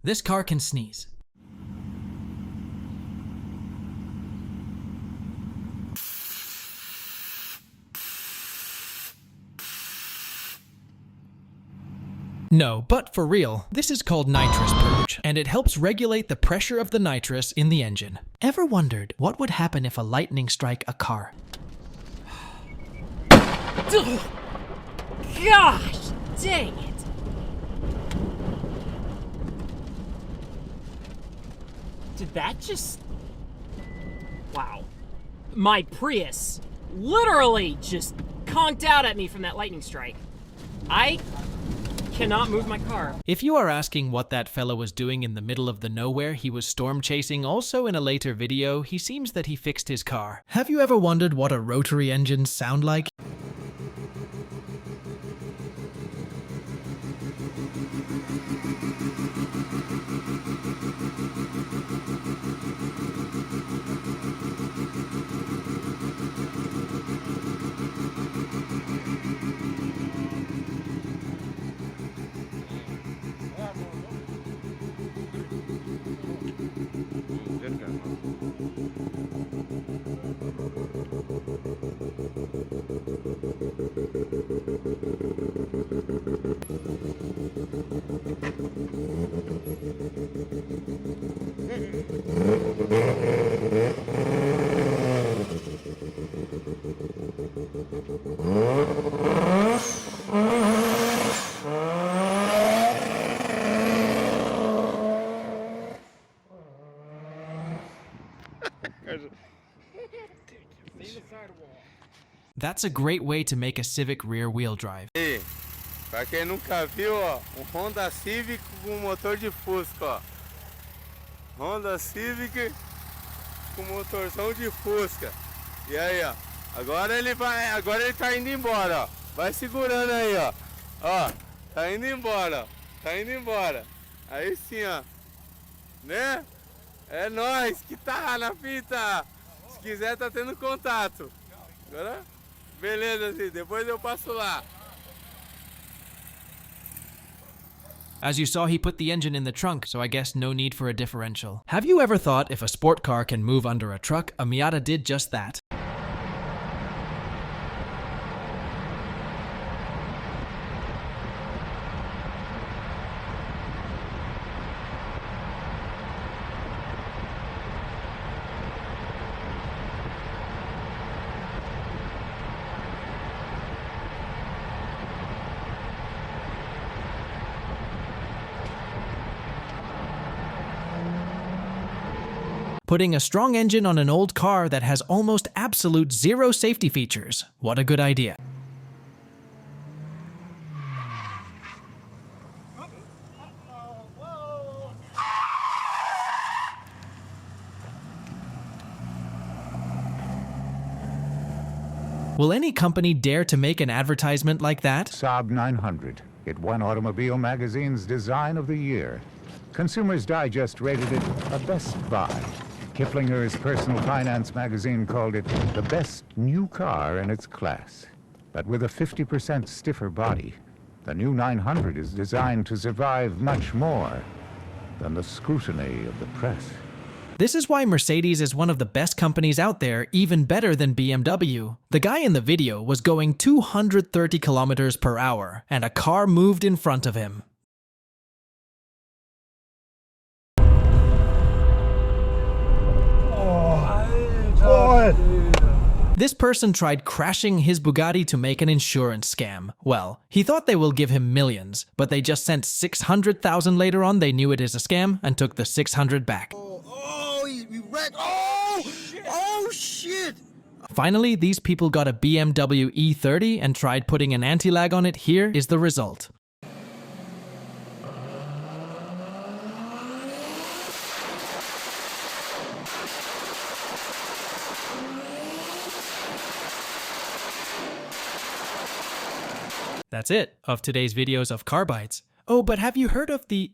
This car can sneeze. No, but for real, this is called nitrous purge, and it helps regulate the pressure of the nitrous in the engine. Ever wondered what would happen if a lightning strike a car? Gosh, dang it. Did that just... Wow. My Prius literally just conked out at me from that lightning strike. I cannot move my car. If you are asking what that fellow was doing in the middle of the nowhere he was storm chasing also in a later video, he seems that he fixed his car. Have you ever wondered what a rotary engine sound like? That's a great way to make a Civic rear-wheel drive. E, pra quem nunca viu, ó, Honda Civic com motor de Fusca, ó. Honda Civic com motorzão de Fusca. E aí, ó, agora ele tá indo embora, ó. Vai segurando aí, ó. Ó, tá indo embora, ó. Tá indo embora. Aí sim, ó. Né? É nóis que tá na fita. Se quiser tá tendo contato. Agora, beleza, assim, depois eu passo lá. As you saw, he put the engine in the trunk, so I guess no need for a differential. Have you ever thought if a sport car can move under a truck, a Miata did just that? Putting a strong engine on an old car that has almost absolute zero safety features. What a good idea. Will any company dare to make an advertisement like that? Saab 900. It won Automobile Magazine's Design of the Year. Consumers Digest rated it a best buy. Kiplinger's Personal Finance magazine called it the best new car in its class. But with a 50% stiffer body, the new 900 is designed to survive much more than the scrutiny of the press. This is why Mercedes is one of the best companies out there, even better than BMW. The guy in the video was going 230 kilometers per hour, and a car moved in front of him. This person tried crashing his Bugatti to make an insurance scam. Well, he thought they will give him millions, but they just sent 600,000 later on. They knew it is a scam and took the 600 back. He wrecked. Oh shit! Finally, these people got a BMW E30 and tried putting an anti-lag on it. Here is the result. That's it of today's videos of car bites. Oh, but have you heard of the